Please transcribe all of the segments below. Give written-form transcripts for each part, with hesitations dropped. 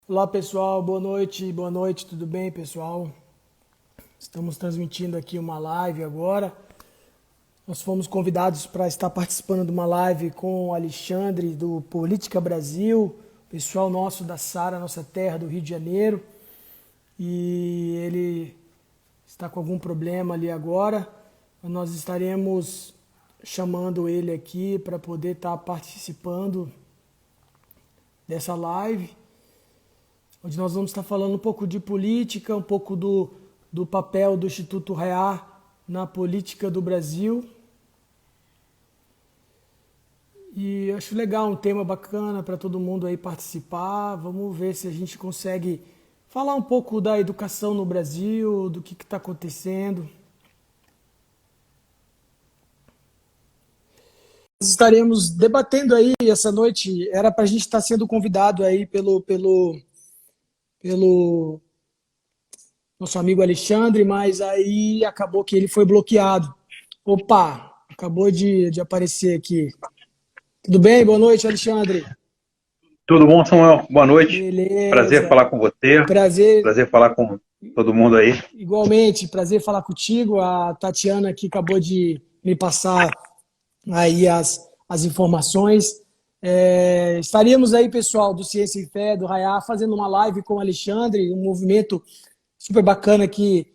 Olá pessoal, boa noite, tudo bem pessoal? Estamos transmitindo aqui uma live agora. Nós fomos convidados para estar participando de uma live com o Alexandre do Política Brasil, pessoal nosso da Sara, nossa terra do Rio de Janeiro. E ele está com algum problema ali agora. Nós estaremos chamando ele aqui para poder estar participando dessa live, onde nós vamos estar falando um pouco de política, um pouco do papel do Instituto Reá na política do Brasil. E acho legal, um tema bacana para todo mundo aí participar. Vamos ver se a gente consegue falar um pouco da educação no Brasil, do que está acontecendo. Nós estaremos debatendo aí essa noite, era para a gente estar sendo convidado aí pelo nosso amigo Alexandre, mas aí acabou que ele foi bloqueado. Opa, acabou de aparecer aqui. Tudo bem? Boa noite, Alexandre. Tudo bom, Samuel? Boa noite. Prazer Beleza. falar com você. Prazer, Prazer falar com todo mundo aí. igualmente, prazer falar contigo. A Tatiana aqui acabou de me passar aí as informações. Estaríamos aí, pessoal, do Ciência e Fé, do Raiá, fazendo uma live com o Alexandre, um movimento super bacana que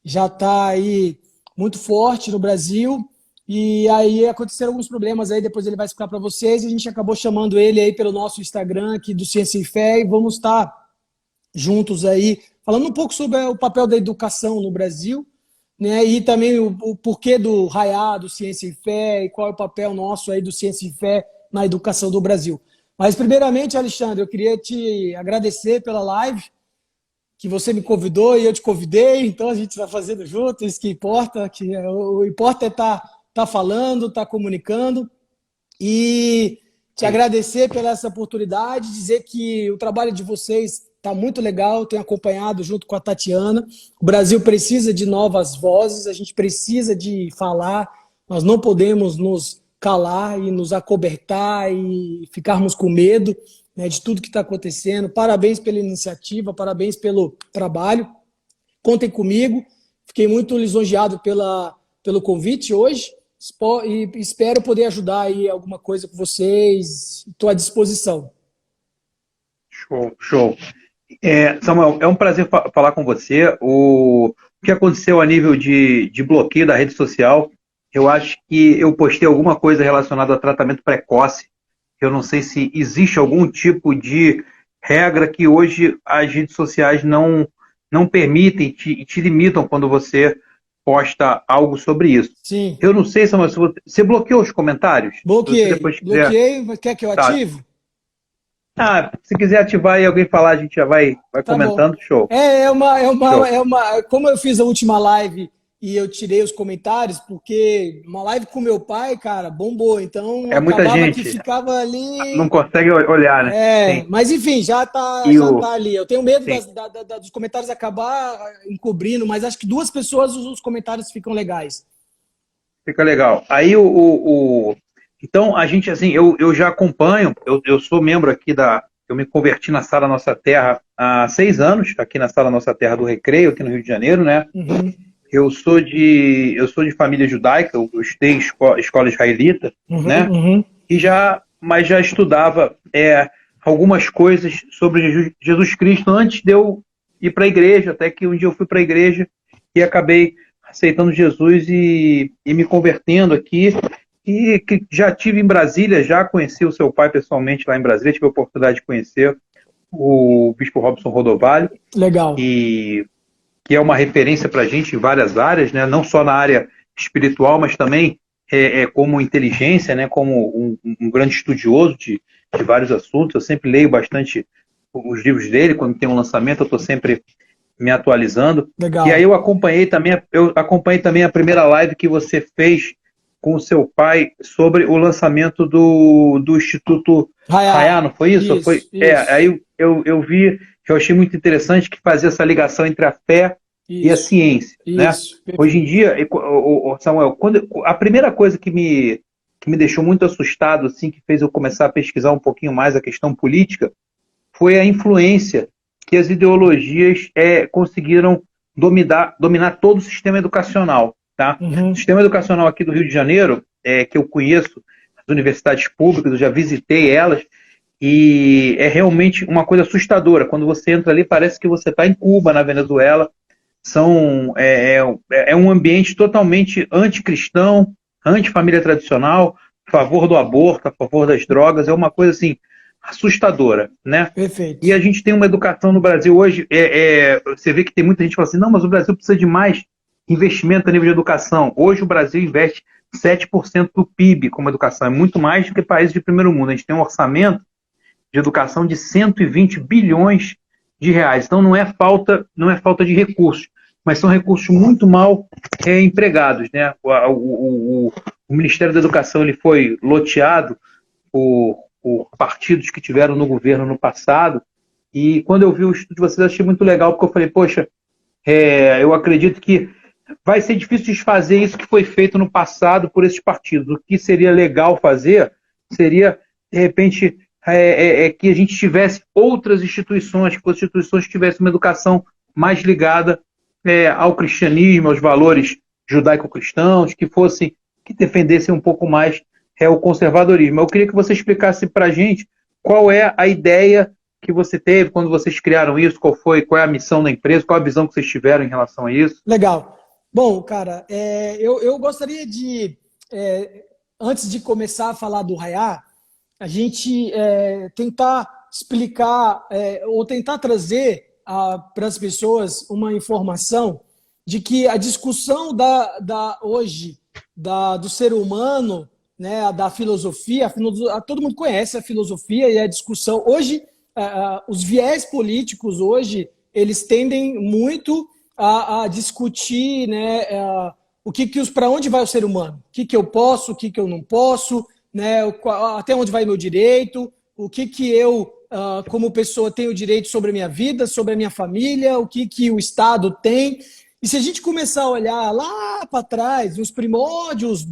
já está aí muito forte no Brasil. E aí aconteceram alguns problemas aí, depois ele vai explicar para vocês. A gente acabou chamando ele aí pelo nosso Instagram aqui do Ciência e Fé e vamos estar juntos aí falando um pouco sobre o papel da educação no Brasil, né? E também o porquê do Raiá, do Ciência e Fé, e qual é o papel nosso aí do Ciência e Fé na educação do Brasil. Mas primeiramente, Alexandre, eu queria te agradecer pela live, que você me convidou e eu te convidei, então a gente vai fazendo junto, isso que importa, o importa é estar falando, estar comunicando, e te agradecer pela essa oportunidade, dizer que o trabalho de vocês está muito legal, tenho acompanhado junto com a Tatiana. O Brasil precisa de novas vozes, a gente precisa de falar, nós não podemos nos calar e nos acobertar e ficarmos com medo, né, de tudo que está acontecendo. Parabéns pela iniciativa, parabéns pelo trabalho. Contem comigo, fiquei muito lisonjeado pelo convite hoje e espero poder ajudar aí alguma coisa com vocês. Estou à disposição. Show, show. Samuel, é um prazer falar com você. O que aconteceu a nível de bloqueio da rede social, eu acho que eu postei alguma coisa relacionada a tratamento precoce. Eu não sei se existe algum tipo de regra que hoje as redes sociais não permitem e te limitam quando você posta algo sobre isso. Sim. Eu não sei, Samuel, se você bloqueou os comentários? Bloqueei. Depois quiser... Bloqueei, mas quer que eu Tá. ative? Se quiser ativar e alguém falar, a gente já vai Tá comentando, bom. show. É uma. Como eu fiz a última live e eu tirei os comentários, porque uma live com meu pai, cara, bombou. Então É muita acabava que gente, ficava ali. não consegue olhar, né? Sim. Mas enfim, já E já tá ali. Eu tenho medo sim, dos comentários acabar encobrindo, mas acho que duas pessoas os comentários ficam legais. fica legal. Aí então a gente assim, eu já acompanho, eu sou membro aqui eu me converti na Sala Nossa Terra há 6 anos, aqui na Sala Nossa Terra do Recreio, aqui no Rio de Janeiro, né? Uhum, Eu sou de família judaica, eu estudei escola israelita, né? uhum. Mas já estudava algumas coisas sobre Jesus Cristo antes de eu ir para a igreja, até que um dia eu fui para a igreja e acabei aceitando Jesus e me convertendo aqui. E que já tive em Brasília, já conheci o seu pai pessoalmente lá em Brasília, tive a oportunidade de conhecer o Bispo Robson Rodovalho, Legal. que é uma referência para a gente em várias áreas, né? Não só na área espiritual, mas também como inteligência, né? Como um grande estudioso de vários assuntos. Eu sempre leio bastante os livros dele, quando tem um lançamento eu estou sempre me atualizando. Legal. E aí eu acompanhei também a primeira live que você fez com o seu pai sobre o lançamento do Instituto Raiá, não foi isso? Isso. Aí eu vi, que eu achei muito interessante, que fazia essa ligação entre a fé e a ciência, né? Hoje em dia, Samuel, a primeira coisa que me deixou muito assustado, assim, que fez eu começar a pesquisar um pouquinho mais a questão política, foi a influência que as ideologias conseguiram dominar todo o sistema educacional. Tá? O Uhum. sistema educacional aqui do Rio de Janeiro, que eu conheço, as universidades públicas, eu já visitei elas, e é realmente uma coisa assustadora. Quando você entra ali, parece que você está em Cuba, na Venezuela. É um ambiente totalmente anticristão, antifamília tradicional, a favor do aborto, a favor das drogas. É uma coisa assim assustadora, né? E Perfeito. a gente tem uma educação no Brasil hoje. Você vê que tem muita gente que fala assim, não, mas o Brasil precisa de mais investimento a nível de educação. Hoje o Brasil investe 7% do PIB como educação. É muito mais do que países de primeiro mundo. A gente tem um orçamento de educação de 120 bilhões de reais. Então não é falta de recursos, mas são recursos muito mal empregados, né? O Ministério da Educação ele foi loteado por partidos que tiveram no governo no passado, e quando eu vi o estudo de vocês, eu achei muito legal, porque eu falei, poxa, eu acredito que vai ser difícil desfazer isso que foi feito no passado por esses partidos. O que seria legal fazer seria, de repente, que a gente tivesse outras instituições, que as instituições tivessem uma educação mais ligada ao cristianismo, aos valores judaico-cristãos, que defendessem um pouco mais o conservadorismo. Eu queria que você explicasse para a gente qual é a ideia que você teve quando vocês criaram isso, qual é a missão da empresa, qual a visão que vocês tiveram em relação a isso. Legal. Bom, cara, eu gostaria antes de começar a falar do Rayá, a gente tentar explicar ou tentar trazer para as pessoas uma informação de que a discussão hoje do ser humano, né, da filosofia, todo mundo conhece a filosofia e a discussão. Hoje, os viés políticos hoje, eles tendem muito a discutir, né, para onde vai o ser humano, o que eu posso, o que eu não posso, né, até onde vai meu direito, o que eu, como pessoa, tenho direito sobre a minha vida, sobre a minha família, o que o Estado tem. E se a gente começar a olhar lá para trás, nos primórdios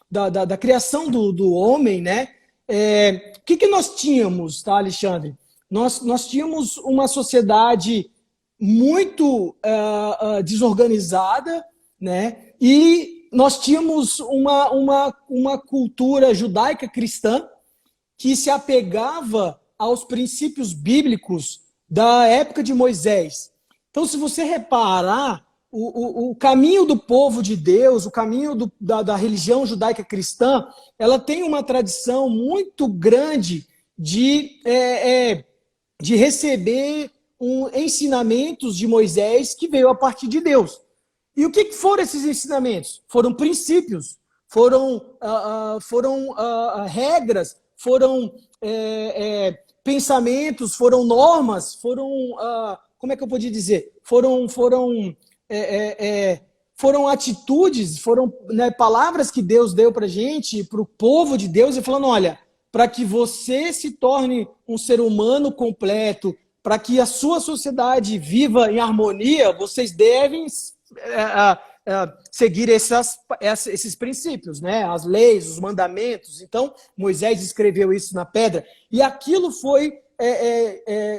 da criação do homem, né, o que nós tínhamos, tá, Alexandre? Nós tínhamos uma sociedade muito desorganizada, né? E nós tínhamos uma cultura judaica cristã que se apegava aos princípios bíblicos da época de Moisés. Então, se você reparar, o caminho do povo de Deus, o caminho da religião judaica cristã, ela tem uma tradição muito grande de receber ensinamentos de Moisés que veio a partir de Deus. E o que foram esses ensinamentos? Foram princípios, foram regras, foram pensamentos, foram normas, foram, como é que eu podia dizer? Foram atitudes, foram, né, palavras que Deus deu para a gente, para o povo de Deus, e falando, olha, para que você se torne um ser humano completo, para que a sua sociedade viva em harmonia, vocês devem seguir esses princípios, né? As leis, os mandamentos. Então, Moisés escreveu isso na pedra. E aquilo foi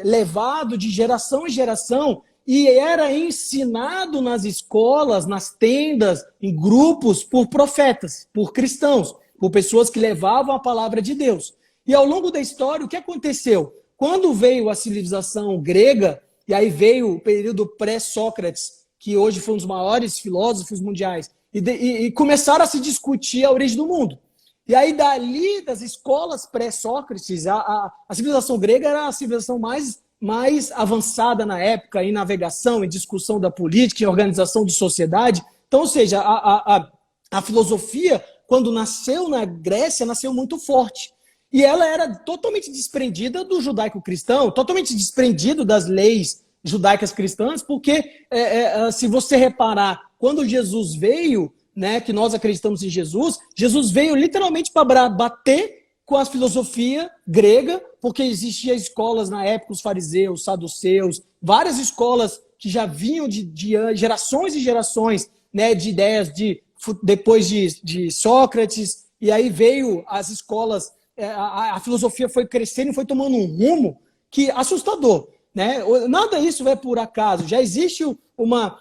levado de geração em geração e era ensinado nas escolas, nas tendas, em grupos, por profetas, por cristãos, por pessoas que levavam a palavra de Deus. E ao longo da história, o que aconteceu? Quando veio a civilização grega, e aí veio o período pré-Sócrates, que hoje foi um dos maiores filósofos mundiais, e começaram a se discutir a origem do mundo. E aí, dali, das escolas pré-Sócrates, a civilização grega era a civilização mais avançada na época, em navegação, em discussão da política, em organização de sociedade. Então, ou seja, a filosofia, quando nasceu na Grécia, nasceu muito forte. E ela era totalmente desprendida do judaico-cristão, totalmente desprendido das leis judaicas cristãs, porque se você reparar, quando Jesus veio, né, que nós acreditamos em Jesus, Jesus veio literalmente para bater com a filosofia grega, porque existiam escolas na época, os fariseus, saduceus, várias escolas que já vinham de gerações e gerações, né, de ideias depois de Sócrates, e aí veio as escolas, a filosofia foi crescendo e foi tomando um rumo que assustador. né? Nada disso é por acaso. Já existe uma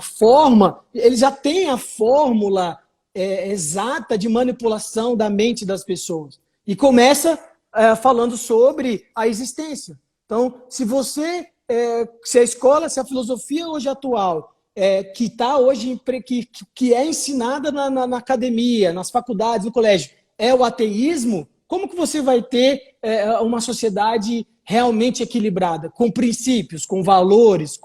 forma, ele já tem a fórmula exata de manipulação da mente das pessoas. E começa falando sobre a existência. Então, se a escola, se a filosofia hoje atual, que está hoje, que é ensinada na academia, nas faculdades, no colégio, é o ateísmo, como que você vai ter uma sociedade realmente equilibrada, com princípios, com valores,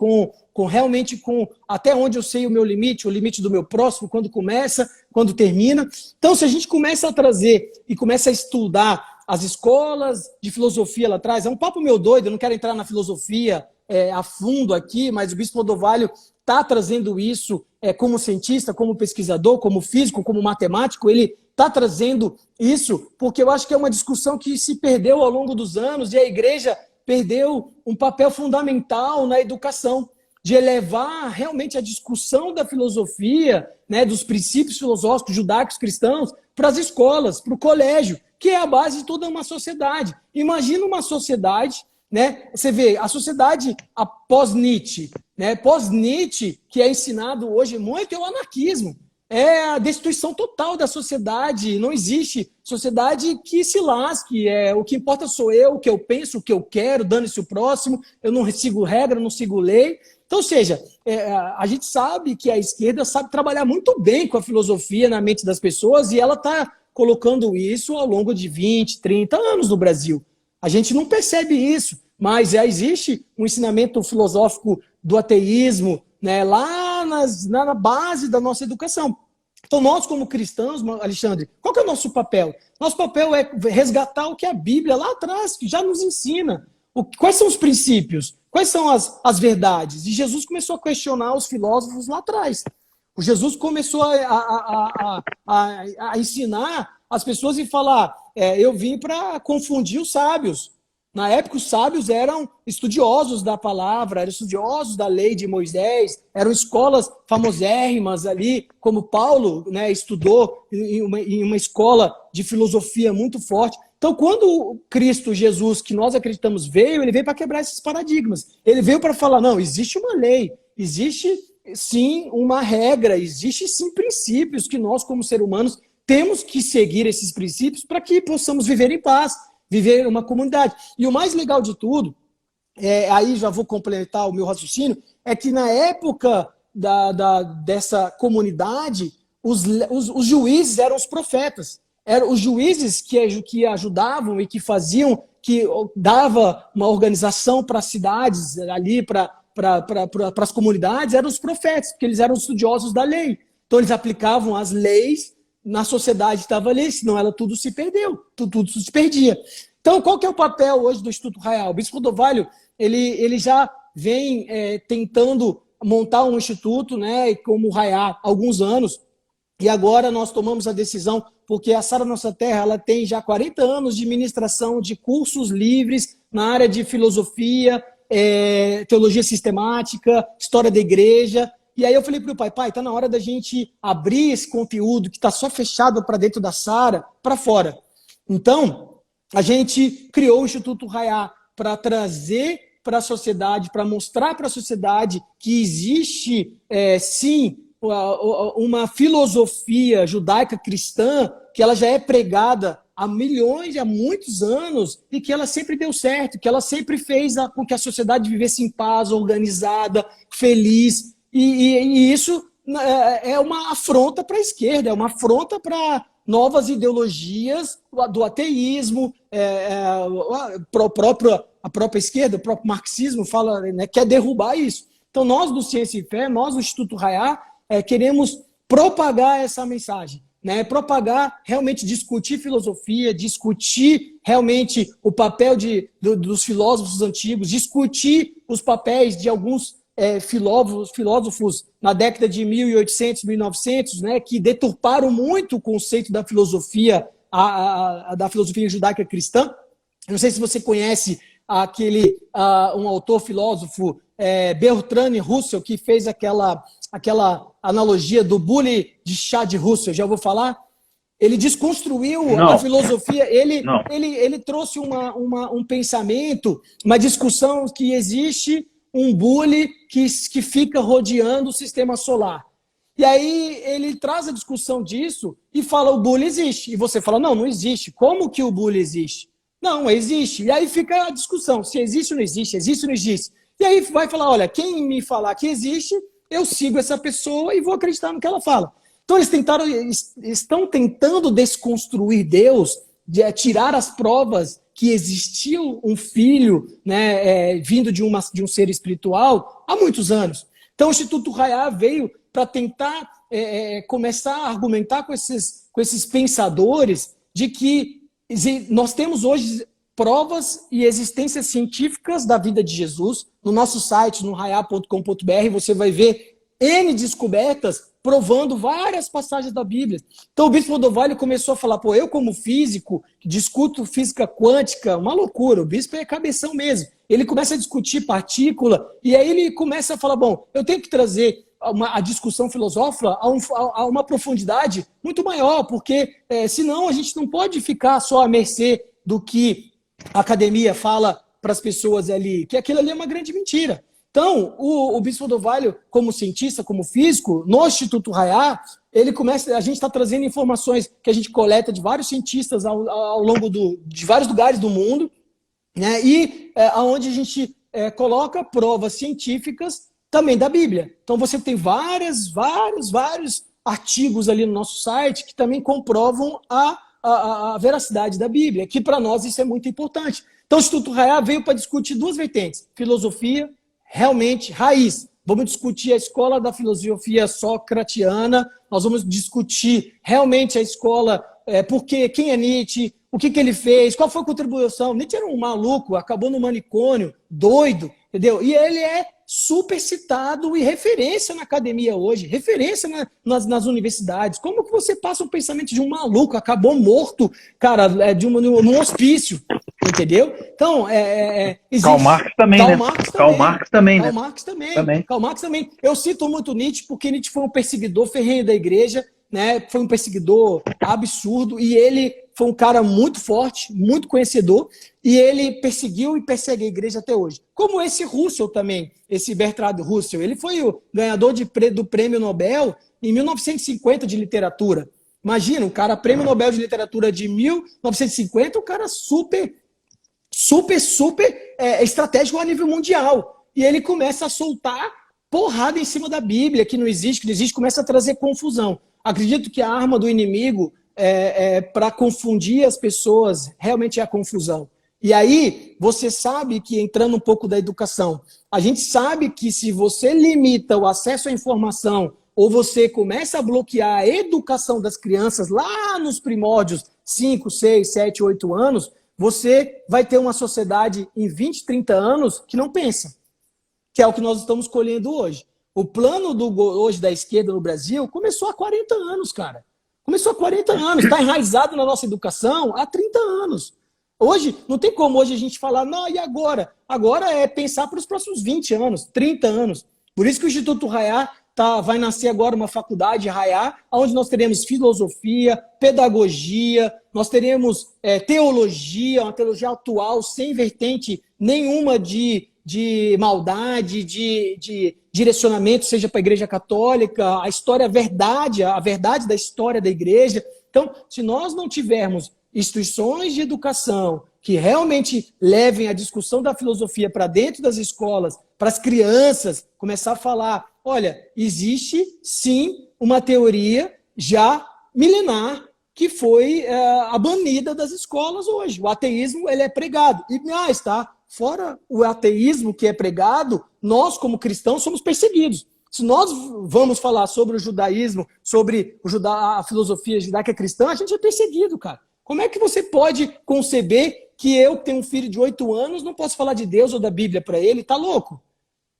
realmente com até onde eu sei o meu limite, o limite do meu próximo, quando começa, quando termina. Então, se a gente começa a trazer e começa a estudar as escolas de filosofia lá atrás, é um papo meio doido, eu não quero entrar na filosofia a fundo aqui, mas o Bispo Odovalho está trazendo isso como cientista, como pesquisador, como físico, como matemático, ele está trazendo isso porque eu acho que é uma discussão que se perdeu ao longo dos anos e a igreja perdeu um papel fundamental na educação, de elevar realmente a discussão da filosofia, né, dos princípios filosóficos judaicos cristãos para as escolas, para o colégio, que é a base de toda uma sociedade. Imagina uma sociedade, né, você vê, a sociedade após Nietzsche, né, pós-Nietzsche, que é ensinado hoje muito, é o anarquismo. É a destruição total da sociedade. Não existe sociedade que se lasque. O que importa sou eu, o que eu penso, o que eu quero, dane-se o próximo. Eu não sigo regra, não sigo lei. Então, ou seja, a gente sabe que a esquerda sabe trabalhar muito bem com a filosofia na mente das pessoas e ela está colocando isso ao longo de 20, 30 anos no Brasil. A gente não percebe isso, mas já existe um ensinamento filosófico do ateísmo, né, lá na base da nossa educação. Então, nós como cristãos, Alexandre, qual que é o nosso papel? Nosso papel é resgatar o que a Bíblia lá atrás, que já nos ensina. Quais são os princípios? Quais são as verdades? E Jesus começou a questionar os filósofos lá atrás. O Jesus começou a ensinar as pessoas e falar, eu vim para confundir os sábios. Na época, os sábios eram estudiosos da palavra, eram estudiosos da lei de Moisés, eram escolas famosérrimas ali, como Paulo, né, estudou em uma escola de filosofia muito forte. Então, quando Cristo Jesus, que nós acreditamos, veio, ele veio para quebrar esses paradigmas. Ele veio para falar, não, existe uma lei, existe sim uma regra, existe sim princípios que nós, como seres humanos, temos que seguir esses princípios para que possamos viver em paz, viver uma comunidade. E o mais legal de tudo, aí já vou complementar o meu raciocínio, é que na época dessa comunidade, os juízes eram os profetas. Eram os juízes que ajudavam e que faziam, que dava uma organização para as cidades, ali para as comunidades, eram os profetas, porque eles eram estudiosos da lei. Então eles aplicavam as leis na sociedade que estava ali, senão ela tudo se perdeu, tudo se perdia. Então, qual que é o papel hoje do Instituto Rayal? O Bispo Odovalho, ele já vem tentando montar um instituto, né, como o Rayal, há alguns anos, e agora nós tomamos a decisão, porque a Sara Nossa Terra ela tem já 40 anos de ministração de cursos livres na área de filosofia, teologia sistemática, história da igreja. E aí eu falei para o pai, está na hora da gente abrir esse conteúdo que está só fechado para dentro da Sara, para fora. Então, a gente criou o Instituto Rayal para trazer para a sociedade, para mostrar para a sociedade que existe, sim, uma filosofia judaica cristã, que ela já é pregada há muitos anos, e que ela sempre deu certo, que ela sempre fez com que a sociedade vivesse em paz, organizada, feliz. E isso é uma afronta para a esquerda, é uma afronta para novas ideologias do ateísmo, a própria esquerda, o próprio marxismo fala, né, quer derrubar isso. Então nós do Ciência e Fé, nós do Instituto Rayal, queremos propagar essa mensagem, né? Propagar, realmente discutir filosofia, discutir realmente o papel dos filósofos antigos, discutir os papéis de alguns filósofos na década de 1800, 1900, né, que deturparam muito o conceito da filosofia, da filosofia judaica cristã. Eu não sei se você conhece um autor filósofo, Bertrand Russell, que fez aquela analogia do bule de chá de Russell, já vou falar? Ele desconstruiu Não, a filosofia, não. ele trouxe um pensamento, uma discussão que existe um bully que fica rodeando o sistema solar. E aí ele traz a discussão disso e fala, o bully existe. E você fala, não, não existe. Como que o bully existe? Não, existe. E aí fica a discussão, se existe ou não existe, existe ou não existe. E aí vai falar, olha, quem me falar que existe, eu sigo essa pessoa e vou acreditar no que ela fala. Então estão tentando desconstruir Deus, tirar as provas que existiu um filho, né, vindo de um ser espiritual há muitos anos. Então o Instituto Rayá veio para tentar começar a argumentar com esses pensadores de que nós temos hoje provas e existências científicas da vida de Jesus. No nosso site, no rayá.com.br, você vai ver N descobertas provando várias passagens da Bíblia. Então o Bispo Rodovalho começou a falar, pô, eu como físico, discuto física quântica, uma loucura, o Bispo é cabeção mesmo. Ele começa a discutir partícula, e aí ele começa a falar, bom, eu tenho que trazer a discussão filosófica a uma profundidade muito maior, porque senão a gente não pode ficar só à mercê do que a academia fala para as pessoas ali, que aquilo ali é uma grande mentira. Então, o Bispo Rodovalho, como cientista, como físico, no Instituto Rayá, a gente está trazendo informações que a gente coleta de vários cientistas ao longo de vários lugares do mundo, né? E onde a gente coloca provas científicas também da Bíblia. Então você tem vários artigos ali no nosso site que também comprovam a veracidade da Bíblia, que para nós isso é muito importante. Então o Instituto Rayá veio para discutir duas vertentes, filosofia, realmente, raiz. Vamos discutir a escola da filosofia socratiana, nós vamos discutir realmente a escola, porque quem é Nietzsche, o que ele fez, qual foi a contribuição. Nietzsche era um maluco, acabou no manicômio, doido, entendeu? E ele é super citado e referência na academia hoje, referência nas universidades. Como que você passa um pensamento de um maluco, acabou morto, cara, num hospício, entendeu? Então, existe... Karl Marx também, né? Karl Marx também, né? Karl Marx também. Eu cito muito Nietzsche porque Nietzsche foi um perseguidor ferrenho da igreja, né? Foi um perseguidor absurdo e ele foi um cara muito forte, muito conhecedor, e ele perseguiu e persegue a igreja até hoje. Como esse Russell também, esse Bertrand Russell, ele foi o ganhador do Prêmio Nobel em 1950 de literatura. Imagina, o cara, Prêmio Nobel de Literatura de 1950, o cara super estratégico a nível mundial. E ele começa a soltar porrada em cima da Bíblia, que não existe, começa a trazer confusão. Acredito que a arma do inimigo para confundir as pessoas realmente é a confusão. E aí, você sabe que, entrando um pouco da educação, a gente sabe que se você limita o acesso à informação ou você começa a bloquear a educação das crianças lá nos primórdios, 5, 6, 7, 8 anos, você vai ter uma sociedade em 20, 30 anos que não pensa, que é o que nós estamos colhendo hoje. O plano hoje da esquerda no Brasil começou há 40 anos, cara. Começou há 40 anos, está enraizado na nossa educação há 30 anos. Hoje, não tem como hoje a gente falar, não, e agora? Agora é pensar para os próximos 20 anos, 30 anos. Por isso que o Instituto Rayá vai nascer agora uma faculdade Rayá, onde nós teremos filosofia, pedagogia, nós teremos teologia, uma teologia atual, sem vertente nenhuma de maldade, de direcionamento, seja para a Igreja Católica, a história, a verdade da história da Igreja. Então, se nós não tivermos instituições de educação que realmente levem a discussão da filosofia para dentro das escolas, para as crianças começar a falar, olha, existe sim uma teoria já milenar que foi banida das escolas hoje. O ateísmo ele é pregado. E mais, tá? Fora o ateísmo que é pregado, nós, como cristãos, somos perseguidos. Se nós vamos falar sobre o judaísmo, sobre a filosofia judaica cristã, a gente é perseguido, cara. Como é que você pode conceber que eu, que tenho um filho de 8 anos, não posso falar de Deus ou da Bíblia para ele? Tá louco?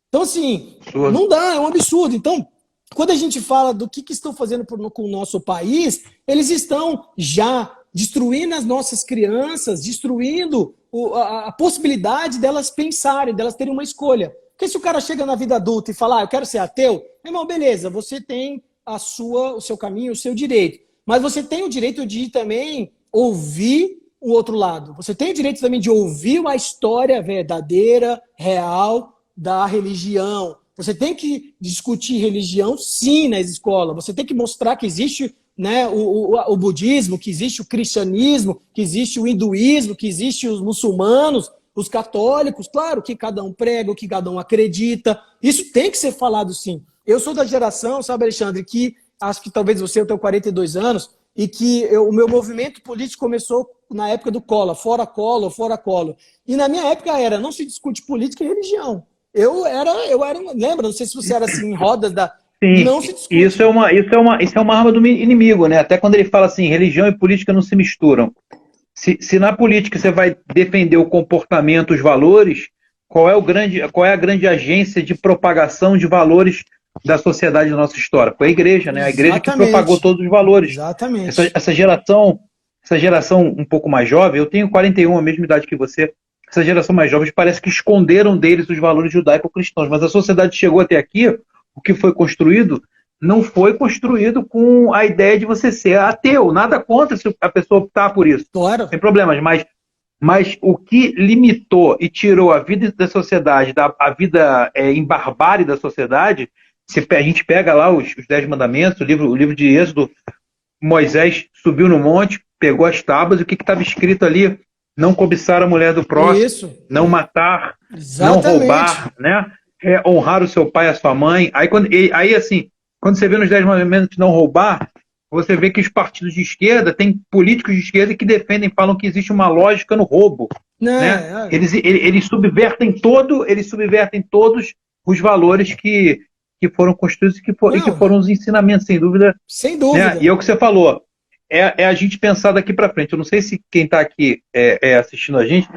Então, assim, não dá, é um absurdo. Então, quando a gente fala do que estão fazendo com o nosso país, eles estão já destruindo as nossas crianças, destruindo a possibilidade delas pensarem, delas terem uma escolha. Porque se o cara chega na vida adulta e fala, eu quero ser ateu, meu irmão, beleza, você tem o seu caminho, o seu direito. Mas você tem o direito de também ouvir o outro lado. Você tem o direito também de ouvir uma história verdadeira, real, da religião. Você tem que discutir religião, sim, na escola. Você tem que mostrar que existe, né, o budismo, que existe o cristianismo, que existe o hinduísmo, que existe os muçulmanos, os católicos. Claro que cada um prega, o que cada um acredita. Isso tem que ser falado, sim. Eu sou da geração, sabe, Alexandre, que acho que talvez você, eu tenho 42 anos, e que o meu movimento político começou na época do Collor, fora Collor, fora Collor. E na minha época não se discute política e religião. Eu era, lembra, não sei se você era assim, em rodas da... Sim, Não se discute. isso é uma arma do inimigo, né? Até quando ele fala assim, religião e política não se misturam. Se na política você vai defender o comportamento, os valores, qual é a grande agência de propagação de valores da sociedade da nossa história? Foi a igreja, né? A igreja que propagou todos os valores. Exatamente. Essa geração um pouco mais jovem, eu tenho 41, a mesma idade que você, essa geração mais jovem parece que esconderam deles os valores judaico-cristãos, mas a sociedade chegou até aqui, o que foi construído não foi construído com a ideia de você ser ateu, nada contra se a pessoa optar por isso, Claro. sem problemas, mas o que limitou e tirou a vida da sociedade, a vida em barbárie da sociedade, a gente pega lá os 10 mandamentos, o livro de Êxodo, Moisés subiu no monte, pegou as tábuas, e o que estava escrito ali? Não cobiçar a mulher do próximo, Isso. não matar, Exatamente. não roubar, né? Honrar o seu pai e a sua mãe. Quando você vê nos 10 mandamentos não roubar, você vê que os partidos de esquerda, tem políticos de esquerda que defendem, falam que existe uma lógica no roubo. Né? Eles subvertem todos os valores que foram construídos e que foram os ensinamentos, sem dúvida. Sem dúvida. Né? E é o que você falou, é a gente pensar daqui para frente. Eu não sei se quem está aqui assistindo a gente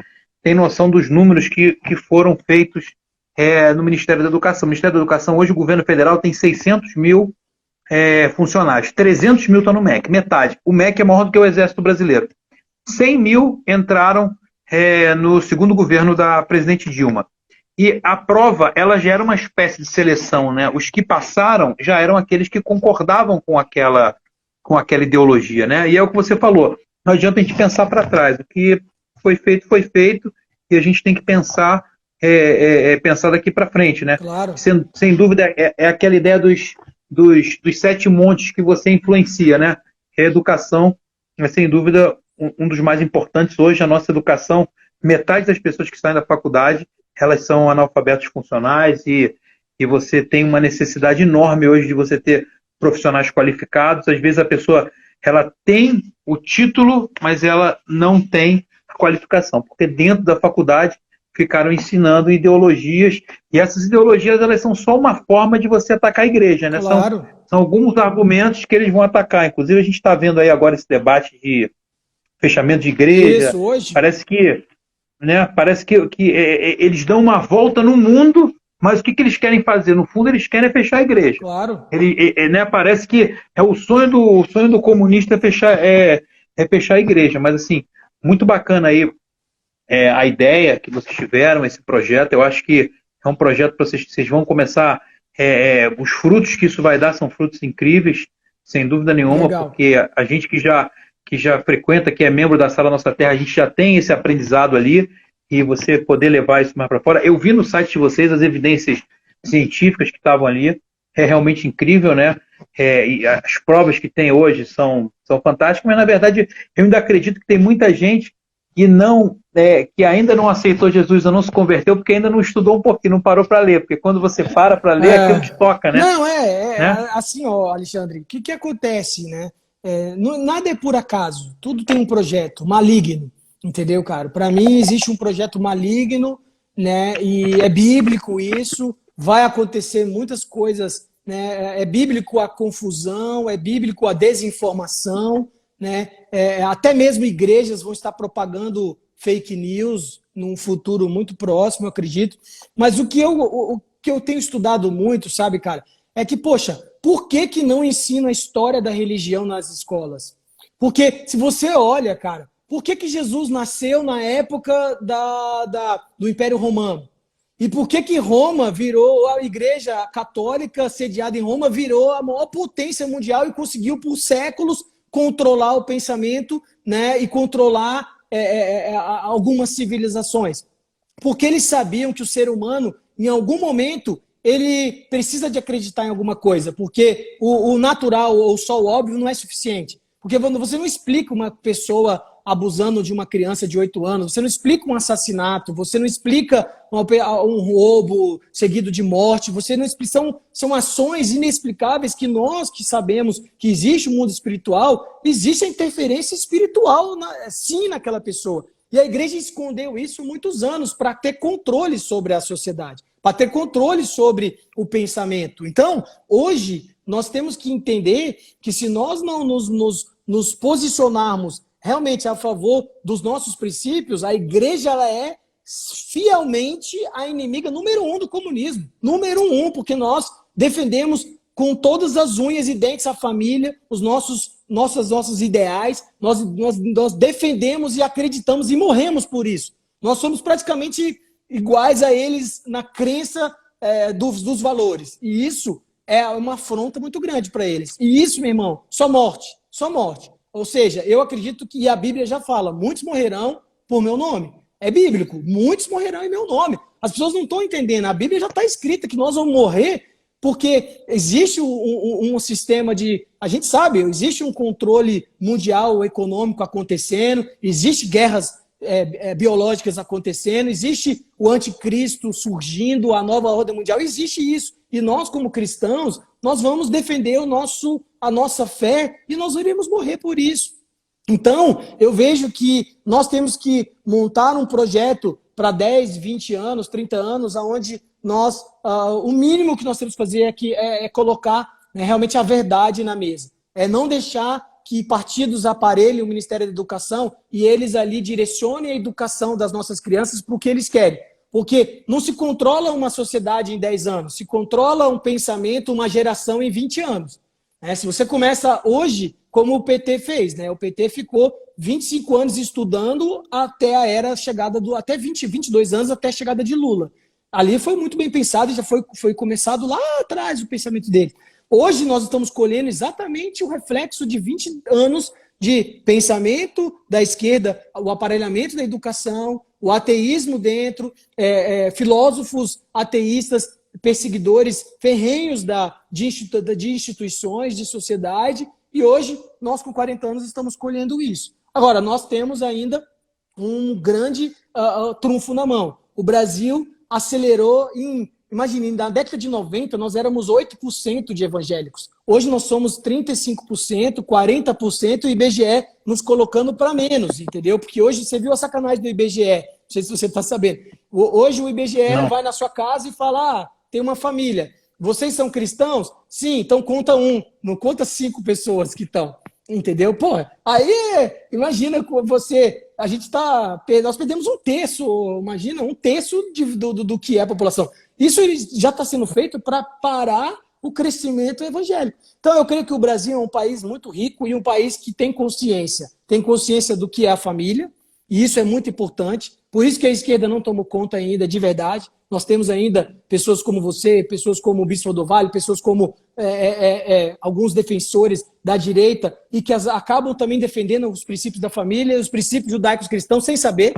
tem noção dos números que foram feitos no Ministério da Educação. O Ministério da Educação, hoje o governo federal tem 600 mil funcionários, 300 mil estão no MEC, metade. O MEC é maior do que o Exército Brasileiro. 100 mil entraram no segundo governo da presidente Dilma. E a prova, ela já era uma espécie de seleção, né? Os que passaram já eram aqueles que concordavam com aquela ideologia, né? E é o que você falou, não adianta a gente pensar para trás. O que foi feito, e a gente tem que pensar daqui para frente, né? Claro. Sem dúvida, é aquela ideia dos 7 montes que você influencia, né? A educação é, sem dúvida, um dos mais importantes hoje. A nossa educação, metade das pessoas que saem da faculdade, elas são analfabetos funcionais e você tem uma necessidade enorme hoje de você ter profissionais qualificados. Às vezes a pessoa ela tem o título, mas ela não tem a qualificação, porque dentro da faculdade ficaram ensinando ideologias, e essas ideologias elas são só uma forma de você atacar a igreja, né? Claro. São alguns argumentos que eles vão atacar. Inclusive a gente está vendo aí agora esse debate de fechamento de igreja. Isso, hoje. Parece que eles dão uma volta no mundo, mas o que eles querem fazer? No fundo, eles querem fechar a igreja. Claro. Parece que o sonho do comunista é fechar a igreja. Mas, assim, muito bacana aí a ideia que vocês tiveram, esse projeto. Eu acho que é um projeto que vocês vão começar. Os frutos que isso vai dar são frutos incríveis, sem dúvida nenhuma. Legal. Porque a gente que já frequenta, que é membro da Sala Nossa Terra, a gente já tem esse aprendizado ali, e você poder levar isso mais para fora. Eu vi no site de vocês as evidências científicas que estavam ali, é realmente incrível, né? E as provas que tem hoje são fantásticas, mas na verdade eu ainda acredito que tem muita gente que ainda não aceitou Jesus ou não se converteu porque ainda não estudou um pouquinho, não parou para ler, porque quando você para ler, aquilo te toca, né? Não, né? assim, ó, Alexandre, o que acontece, né? Nada é por acaso, tudo tem um projeto maligno, entendeu, cara? Para mim existe um projeto maligno, né? E é bíblico isso, vai acontecer muitas coisas, né? É bíblico a confusão, é bíblico a desinformação, né? Até mesmo igrejas vão estar propagando fake news num futuro muito próximo, eu acredito. Mas o que eu tenho estudado muito, sabe, cara, é que, poxa, por que não ensina a história da religião nas escolas? Porque se você olha, cara, por que Jesus nasceu na época do Império Romano? E por que Roma virou, a igreja católica sediada em Roma, virou a maior potência mundial e conseguiu por séculos controlar o pensamento, né, e controlar algumas civilizações. Porque eles sabiam que o ser humano, em algum momento, ele precisa de acreditar em alguma coisa, porque o natural ou só o óbvio não é suficiente. Porque você não explica uma pessoa abusando de uma criança de 8 anos, você não explica um assassinato, você não explica um roubo seguido de morte, você não explica, são ações inexplicáveis que nós que sabemos que existe um mundo espiritual, existe a interferência espiritual sim naquela pessoa. E a igreja escondeu isso muitos anos para ter controle sobre a sociedade, para ter controle sobre o pensamento. Então, hoje, nós temos que entender que se nós não nos posicionarmos realmente a favor dos nossos princípios, a igreja ela é fielmente a inimiga número 1 do comunismo. Número 1, porque nós defendemos com todas as unhas e dentes a família, os nossos ideais, nós defendemos e acreditamos e morremos por isso. Nós somos praticamente iguais a eles na crença dos valores. E isso é uma afronta muito grande para eles. E isso, meu irmão, só morte, só morte. Ou seja, eu acredito que a Bíblia já fala, muitos morrerão por meu nome. É bíblico, muitos morrerão em meu nome. As pessoas não estão entendendo, a Bíblia já está escrita que nós vamos morrer porque existe um sistema de... A gente sabe, existe um controle mundial econômico acontecendo, existe guerras biológicas acontecendo, existe o anticristo surgindo, a nova ordem mundial, existe isso. E nós, como cristãos, nós vamos defender a nossa fé e nós iremos morrer por isso. Então, eu vejo que nós temos que montar um projeto para 10, 20 anos, 30 anos, onde nós, o mínimo que nós temos que fazer aqui é colocar realmente a verdade na mesa. É não deixar que partidos aparelhem o Ministério da Educação e eles ali direcionem a educação das nossas crianças para o que eles querem. Porque não se controla uma sociedade em 10 anos, se controla um pensamento, uma geração em 20 anos. Se você começa hoje, como o PT fez, né? O PT ficou 25 anos estudando até a era chegada até 22 anos até a chegada de Lula. Ali foi muito bem pensado, já foi começado lá atrás o pensamento dele. Hoje nós estamos colhendo exatamente o reflexo de 20 anos de pensamento da esquerda, o aparelhamento da educação, o ateísmo dentro, filósofos ateístas, perseguidores ferrenhos de instituições, de sociedade, e hoje nós com 40 anos estamos colhendo isso. Agora, nós temos ainda um grande trunfo na mão. O Brasil acelerou imagine, na década de 90 nós éramos 8% de evangélicos. Hoje nós somos 35%, 40% e o IBGE nos colocando para menos, entendeu? Porque hoje você viu a sacanagem do IBGE, não sei se você está sabendo. Hoje o IBGE vai na sua casa e fala, tem uma família. Vocês são cristãos? Sim, então conta não conta 5 pessoas que estão. Entendeu? Pô, aí imagina você, nós perdemos um terço, imagina, um terço do que é a população. Isso já está sendo feito para parar o crescimento evangélico. Então eu creio que o Brasil é um país muito rico e um país que tem consciência do que é a família, e isso é muito importante. Por isso que a esquerda não tomou conta ainda de verdade. Nós temos ainda pessoas como você, pessoas como o Bispo do Vale, pessoas como alguns defensores da direita e que acabam também defendendo os princípios da família, os princípios judaicos cristãos sem saber,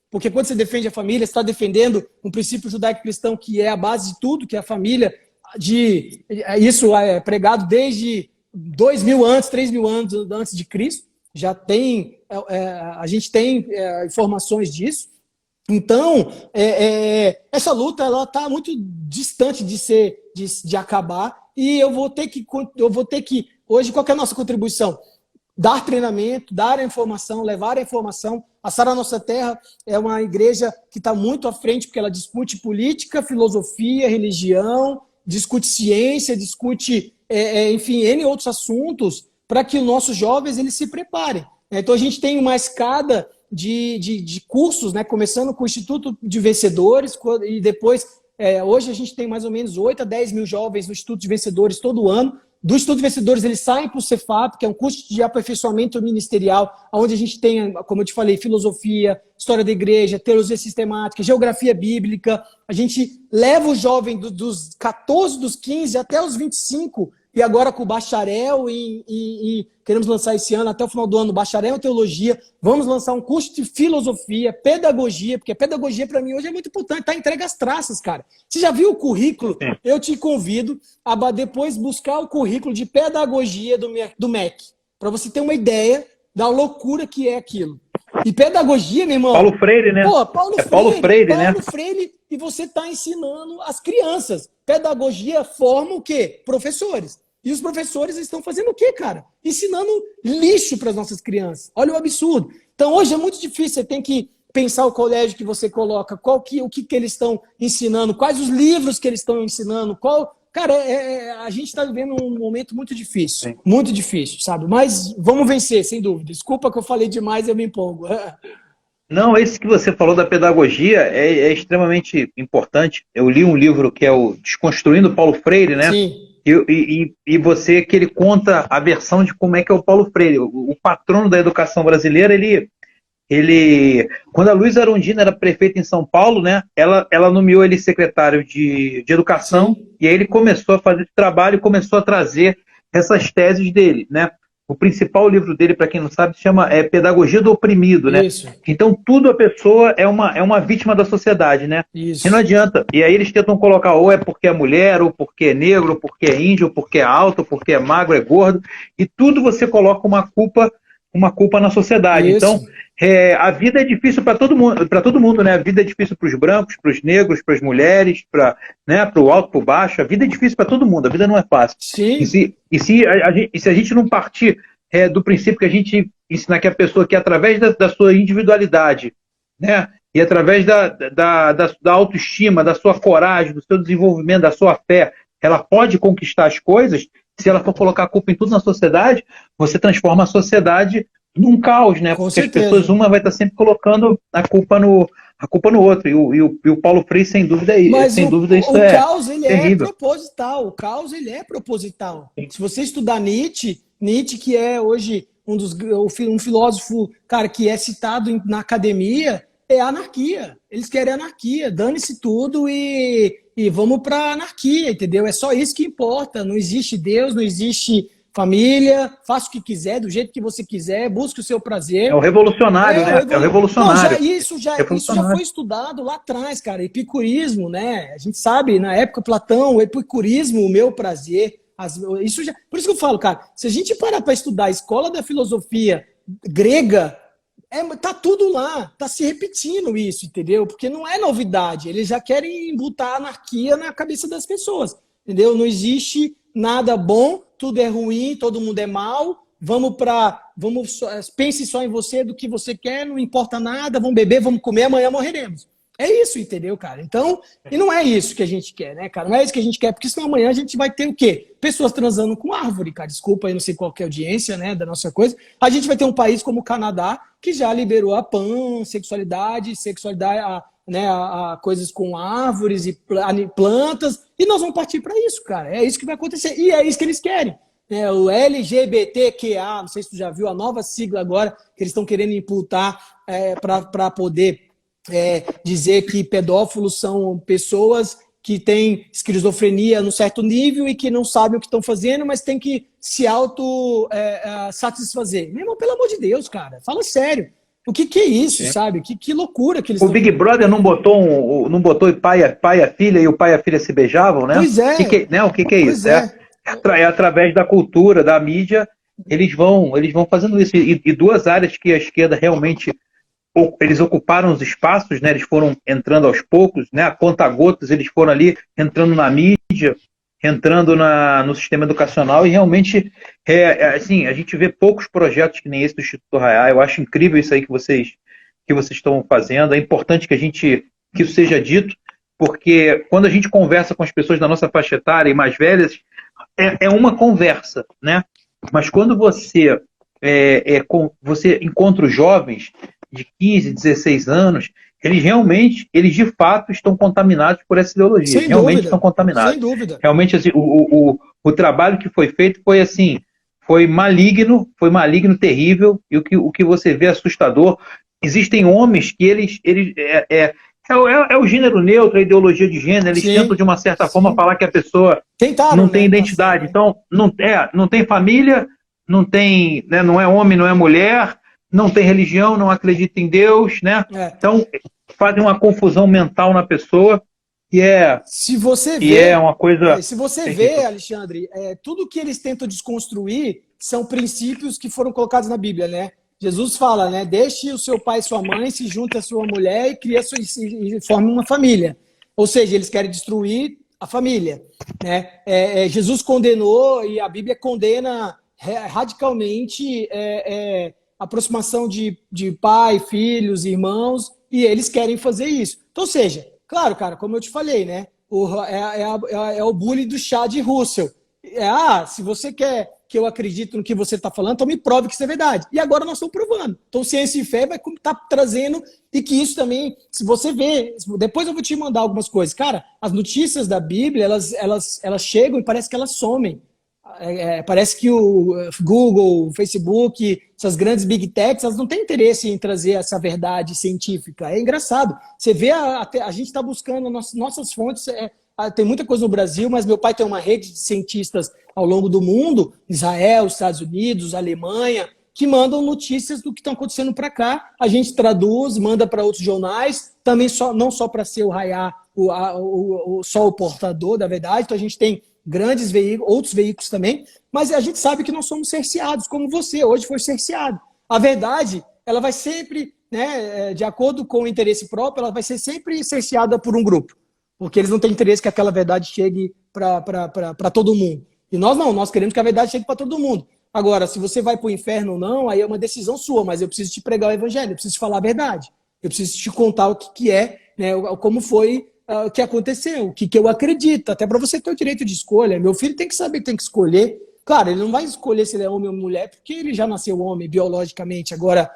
porque quando você defende a família, você está defendendo um princípio judaico-cristão que é a base de tudo, que é a família, isso é pregado desde 2.000 anos, 3.000 anos antes de Cristo, já tem, a gente tem informações disso. Então, essa luta ela está muito distante de acabar e eu vou ter que hoje, qual que é a nossa contribuição? Dar treinamento, dar a informação, levar a informação. A Sara Nossa Terra é uma igreja que está muito à frente porque ela discute política, filosofia, religião, discute ciência, discute, enfim, N outros assuntos para que os nossos jovens eles se preparem. Então, a gente tem uma escada de cursos, né? Começando com o Instituto de Vencedores e depois, hoje a gente tem mais ou menos 8 a 10 mil jovens no Instituto de Vencedores todo ano. Do Instituto de Vencedores eles saem para o Cefap, que é um curso de aperfeiçoamento ministerial, onde a gente tem, como eu te falei, filosofia, história da igreja, teologia sistemática, geografia bíblica. A gente leva o jovem dos 14, dos 15 até os 25 e agora com o bacharel queremos lançar esse ano, até o final do ano, bacharel em teologia, vamos lançar um curso de filosofia, pedagogia, porque a pedagogia para mim hoje é muito importante, tá entregue às traças, cara. Você já viu o currículo? Sim. Eu te convido a depois buscar o currículo de pedagogia do MEC, para você ter uma ideia da loucura que é aquilo. E pedagogia, meu irmão... Paulo Freire, né? Pô, Paulo Freire, né? Paulo Freire, e você está ensinando as crianças. Pedagogia forma o quê? Professores. E os professores estão fazendo o quê, cara? Ensinando lixo para as nossas crianças. Olha o absurdo. Então, hoje é muito difícil. Você tem que pensar o colégio que você coloca, o que eles estão ensinando, quais os livros que eles estão ensinando, Cara, a gente está vivendo um momento muito difícil. Sim. Muito difícil, sabe? Mas vamos vencer, sem dúvida. Desculpa que eu falei demais, eu me empolgo. Não, esse que você falou da pedagogia é extremamente importante. Eu li um livro que é o Desconstruindo Paulo Freire, né? Sim. E você, que ele conta a versão de como é que é o Paulo Freire. O patrono da educação brasileira, quando a Luísa Erundina era prefeita em São Paulo, né, ela nomeou ele secretário de educação. Sim. E aí ele começou a fazer esse trabalho e começou a trazer essas teses dele, né? O principal livro dele, para quem não sabe, se chama Pedagogia do Oprimido, né? Isso. Então, tudo a pessoa é uma vítima da sociedade, né? Isso. E não adianta. E aí eles tentam colocar ou é porque é mulher, ou porque é negro, ou porque é índio, ou porque é alto, ou porque é magro, é gordo. E tudo você coloca uma culpa na sociedade. Isso. Então, a vida é difícil para todo mundo, né? A vida é difícil para os brancos, para os negros, para as mulheres, para o alto, para o baixo. A vida é difícil para todo mundo, a vida não é fácil. Sim. E se a gente não partir do princípio que a gente ensina que a pessoa, que através da sua individualidade, né? E através da autoestima, da sua coragem, do seu desenvolvimento, da sua fé, ela pode conquistar as coisas. Se ela for colocar a culpa em tudo na sociedade, você transforma a sociedade num caos, né? Com Porque certeza. as pessoas, uma vai estar sempre colocando a culpa no outro. E o Paulo Freire, sem dúvida, o caos, ele é proposital. O caos, ele é proposital. Sim. Se você estudar Nietzsche, que é hoje um filósofo, cara, que é citado na academia, é anarquia. Eles querem anarquia. Dane-se tudo e vamos para anarquia, entendeu? É só isso que importa. Não existe Deus, não existe família, faça o que quiser, do jeito que você quiser, busque o seu prazer. É o revolucionário, né? É o revolucionário. Não, isso já foi estudado lá atrás, cara. Epicurismo, né? A gente sabe, na época, Platão, o epicurismo, o meu prazer. Por isso que eu falo, cara, se a gente parar para estudar a escola da filosofia grega, tá tudo lá, tá se repetindo isso, entendeu? Porque não é novidade, eles já querem botar anarquia na cabeça das pessoas, entendeu? Não existe nada bom, tudo é ruim, todo mundo é mal, pense só em você, do que você quer, não importa nada, vamos beber, vamos comer, amanhã morreremos. É isso, entendeu, cara? Então, e não é isso que a gente quer, né, cara? Não é isso que a gente quer, porque senão amanhã a gente vai ter o quê? Pessoas transando com árvore, cara. Desculpa aí, não sei qual que é a audiência, né, da nossa coisa. A gente vai ter um país como o Canadá, que já liberou a pansexualidade, a coisas com árvores e plantas, e nós vamos partir para isso, cara. É isso que vai acontecer. E é isso que eles querem. O LGBTQA, não sei se tu já viu a nova sigla agora, que eles estão querendo imputar para poder dizer que pedófilos são pessoas que têm esquizofrenia num certo nível e que não sabem o que estão fazendo, mas tem que se satisfazer. Meu irmão, pelo amor de Deus, cara, fala sério. O que é isso, sabe? Que loucura que eles O Big Brother não botou o pai e a filha, e o pai e a filha se beijavam, né? Pois é. O que é isso? É através da cultura, da mídia, eles vão fazendo isso. E duas áreas que a esquerda realmente eles ocuparam os espaços, né? Eles foram entrando aos poucos, né? A conta-gotas, eles foram ali entrando na mídia, entrando no sistema educacional, e realmente assim, a gente vê poucos projetos que nem esse do Instituto Arraiá. Eu acho incrível isso aí que vocês estão fazendo. É importante que isso seja dito, porque quando a gente conversa com as pessoas da nossa faixa etária e mais velhas, é uma conversa, né? Mas quando você encontra os jovens de 15, 16 anos, eles de fato estão contaminados por essa ideologia. Sem realmente dúvida, estão contaminados. Sem dúvida. Realmente, assim, o trabalho que foi feito foi maligno, terrível, e o que você vê é assustador. Existem homens que é o gênero neutro, a ideologia de gênero, eles Sim, tentam, de uma certa forma, sim. falar que a pessoa Tentaram, não tem né? identidade. Passar, Então, não tem família, não tem, né, não é homem, não é mulher, não tem religião, não acredita em Deus, né? é. Então, fazem uma confusão mental na pessoa e Se você e é vê, uma coisa se você vê, terrível. Alexandre, tudo que eles tentam desconstruir são princípios que foram colocados na Bíblia, né? Jesus fala, né? Deixe o seu pai e sua mãe, se junte à sua mulher e cria e forme uma família. Ou seja, eles querem destruir a família, né? Jesus condenou e a Bíblia condena radicalmente a aproximação de pai, filhos, irmãos, e eles querem fazer isso. Então, ou seja, claro, cara, como eu te falei, né? É o bullying do chá de Russell. Se você quer que eu acredite no que você está falando, então me prove que isso é verdade. E agora nós estamos provando. Então, ciência e fé vai estar trazendo, e que isso também, se você vê, depois eu vou te mandar algumas coisas. Cara, as notícias da Bíblia, elas chegam e parece que elas somem. Parece que o Google, o Facebook, essas grandes big techs, elas não têm interesse em trazer essa verdade científica. É engraçado. Você vê, a gente está buscando nossas fontes. Tem muita coisa no Brasil, mas meu pai tem uma rede de cientistas ao longo do mundo, Israel, Estados Unidos, Alemanha, que mandam notícias do que está acontecendo para cá. A gente traduz, manda para outros jornais, também não só para ser o raiar, só o portador da verdade. Então a gente tem grandes veículos, outros veículos também, mas a gente sabe que nós somos cerceados, como você hoje foi cerceado. A verdade, ela vai sempre, né, de acordo com o interesse próprio, ela vai ser sempre cerceada por um grupo, porque eles não têm interesse que aquela verdade chegue para todo mundo. E nós não, nós queremos que a verdade chegue para todo mundo. Agora, se você vai para o inferno ou não, aí é uma decisão sua, mas eu preciso te pregar o evangelho, eu preciso te falar a verdade, eu preciso te contar o que é, né, como foi o que aconteceu, o que eu acredito, até para você ter o direito de escolha. Meu filho tem que saber, tem que escolher. Claro, ele não vai escolher se ele é homem ou mulher, porque ele já nasceu homem biologicamente. Agora,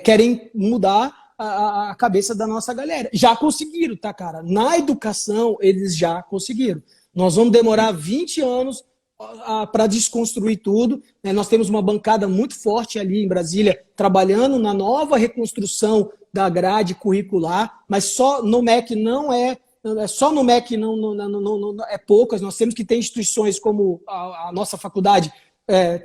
querem mudar a cabeça da nossa galera. Já conseguiram, tá, cara? Na educação, eles já conseguiram. Nós vamos demorar 20 anos para desconstruir tudo. Né? Nós temos uma bancada muito forte ali em Brasília, trabalhando na nova reconstrução da grade curricular, mas só no MEC não só no MEC não é poucas. Nós temos que ter instituições como a nossa faculdade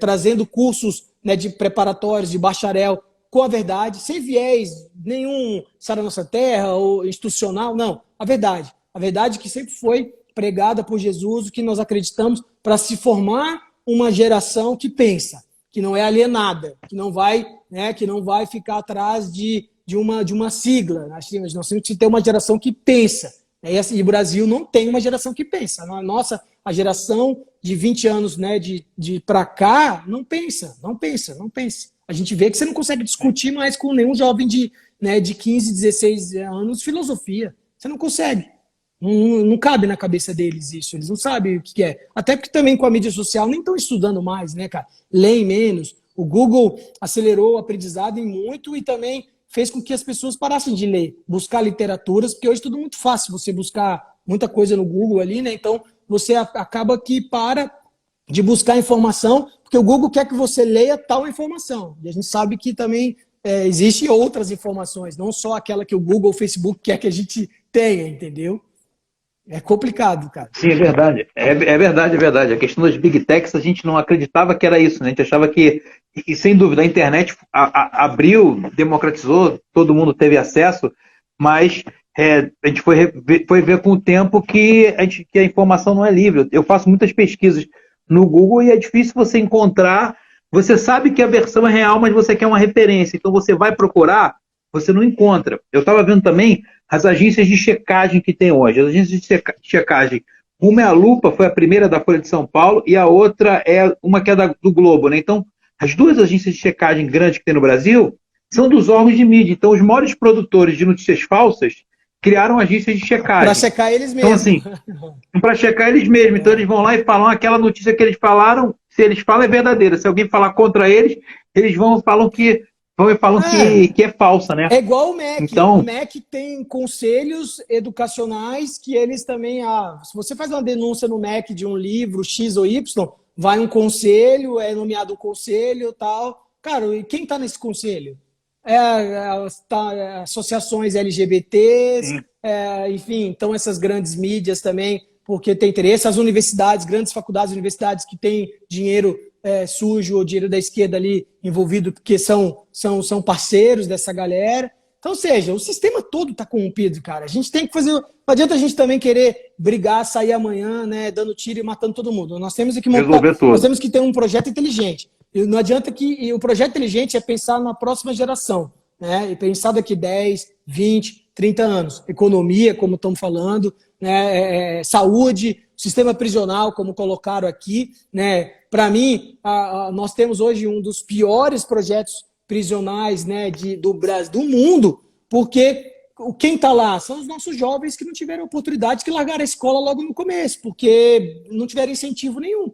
trazendo cursos, né, de preparatórios, de bacharel, com a verdade, sem viés nenhum, Sara Nossa Terra ou institucional, não. A verdade que sempre foi pregada por Jesus, o que nós acreditamos, para se formar uma geração que pensa, que não é alienada, que não vai ficar atrás de uma sigla. Nós temos que ter uma geração que pensa. E o Brasil não tem uma geração que pensa. A geração de 20 anos, né, de para cá, não pensa. A gente vê que você não consegue discutir mais com nenhum jovem de 15, 16 anos filosofia. Você não consegue. Não cabe na cabeça deles isso. Eles não sabem o que é. Até porque também com a mídia social nem estão estudando mais, né, cara? Leem menos. O Google acelerou o aprendizado em muito e também fez com que as pessoas parassem de ler, buscar literaturas, porque hoje é tudo muito fácil você buscar muita coisa no Google ali, né? Então você acaba que para de buscar informação, porque o Google quer que você leia tal informação. E a gente sabe que também existem outras informações, não só aquela que o Google, o Facebook quer que a gente tenha, entendeu? É complicado, cara. Sim, é verdade. É verdade, é verdade. A questão das Big Techs, a gente não acreditava que era isso, né? A gente achava que, e sem dúvida, a internet abriu, democratizou, todo mundo teve acesso, mas a gente foi ver com o tempo que a informação não é livre. Eu faço muitas pesquisas no Google e é difícil você encontrar. Você sabe que a versão é real, mas você quer uma referência. Então você vai procurar, você não encontra. Eu estava vendo também as agências de checagem que tem hoje. As agências de checagem, uma é a Lupa, foi a primeira da Folha de São Paulo, e a outra é uma que é do Globo, né? Então, as duas agências de checagem grandes que tem no Brasil são dos órgãos de mídia. Então, os maiores produtores de notícias falsas criaram agências de checagem. Para checar eles mesmos. Então, assim, para checar eles mesmos. Então, eles vão lá e falam aquela notícia que eles falaram, se eles falam é verdadeira. Se alguém falar contra eles, eles falam que é falsa, né? É igual o MEC. Então, o MEC tem conselhos educacionais que eles também... se você faz uma denúncia no MEC de um livro X ou Y, vai um conselho, é nomeado um conselho e tal. Cara, e quem está nesse conselho? associações LGBTs, Sim. enfim, então essas grandes mídias também, porque tem interesse, as universidades, grandes faculdades, universidades que têm dinheiro sujo ou dinheiro da esquerda ali envolvido, porque são parceiros dessa galera. Então, ou seja, o sistema todo está corrompido, cara. A gente tem que fazer. Não adianta a gente também querer brigar, sair amanhã, né, dando tiro e matando todo mundo. Nós temos que montar, Resolver nós tudo. temos que ter um projeto inteligente. E não adianta e o projeto inteligente é pensar na próxima geração, né? E pensar daqui 10, 20, 30 anos. Economia, como estamos falando, né? Saúde, sistema prisional, como colocaram aqui, né? Para mim, nós temos hoje um dos piores projetos prisionais, né, do Brasil, do mundo, porque quem está lá são os nossos jovens que não tiveram oportunidade, que largaram a escola logo no começo, porque não tiveram incentivo nenhum.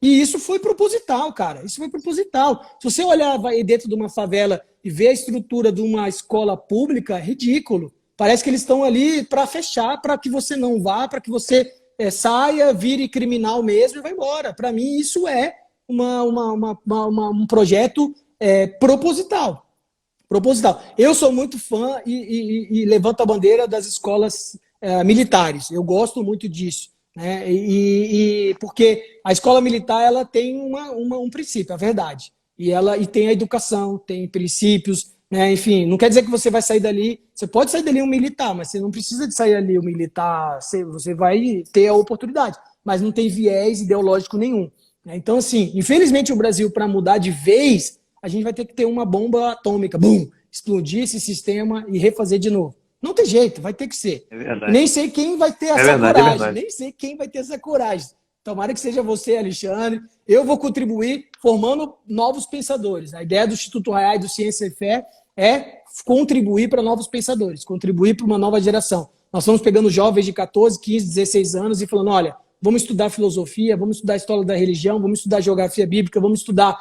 E isso foi proposital, cara. Isso foi proposital. Se você olhar dentro de uma favela e ver a estrutura de uma escola pública, é ridículo. Parece que eles estão ali para fechar, para que você não vá, para que você saia, vire criminal mesmo e vá embora. Para mim, isso é um projeto proposital. Proposital. Eu sou muito fã e levanto a bandeira das escolas militares. Eu gosto muito disso. Né? Porque a escola militar ela tem um princípio, a verdade. E tem a educação, tem princípios, né? Enfim, não quer dizer que você vai sair dali. Você pode sair dali um militar, mas você não precisa de sair ali um militar. Você vai ter a oportunidade, mas não tem viés ideológico nenhum. Né? Então, assim, infelizmente o Brasil, para mudar de vez, a gente vai ter que ter uma bomba atômica, bum, explodir esse sistema e refazer de novo. Não tem jeito, vai ter que ser. É verdade. Nem sei quem vai ter essa coragem, nem sei quem vai ter essa coragem. Tomara que seja você, Alexandre. Eu vou contribuir formando novos pensadores. A ideia do Instituto Raiai do Ciência e Fé é contribuir para novos pensadores, contribuir para uma nova geração. Nós estamos pegando jovens de 14, 15, 16 anos e falando, olha, vamos estudar filosofia, vamos estudar história da religião, vamos estudar geografia bíblica, vamos estudar